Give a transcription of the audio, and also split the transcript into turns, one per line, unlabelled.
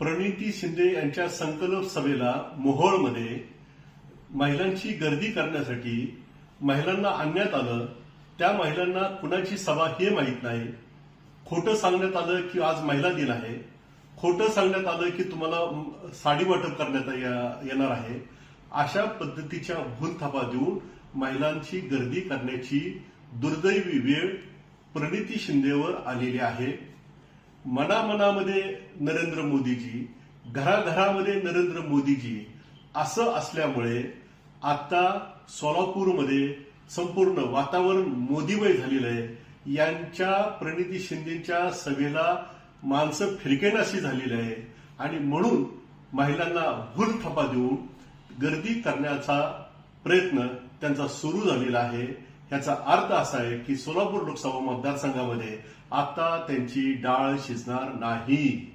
प्रणिती शिंदे यांच्या संकल्प सभेला मोहोळमध्ये महिलांची गर्दी करण्यासाठी महिलांना आणण्यात आलं. त्या महिलांना कुणाची सभा हे माहीत नाही. खोटं सांगण्यात आलं की आज महिला दिन आहे. खोटं सांगण्यात आलं की तुम्हाला साडी वाटप करण्यात येणार आहे. अशा पद्धतीच्या भूलथापा देऊन महिलांची गर्दी करण्याची दुर्दैवी वेळ प्रणिती शिंदेवर आलेली आहे. मनामनामध्ये नरेंद्र मोदीजी, घराघरामध्ये नरेंद्र मोदीजी असं असल्यामुळे आता सोलापूरमध्ये संपूर्ण वातावरण मोदीमय झालेलं आहे. यांच्या प्रणिती शिंदेच्या सभेला माणसं फिरकेनाशी झालेली आहे आणि म्हणून महिलांना भूलथापा देऊन गर्दी करण्याचा प्रयत्न त्यांचा सुरू झालेला आहे. याचा अर्थ असा आहे की सोलापूर लोकसभा मतदारसंघामध्ये आता त्यांची डाळ शिजणार नाही.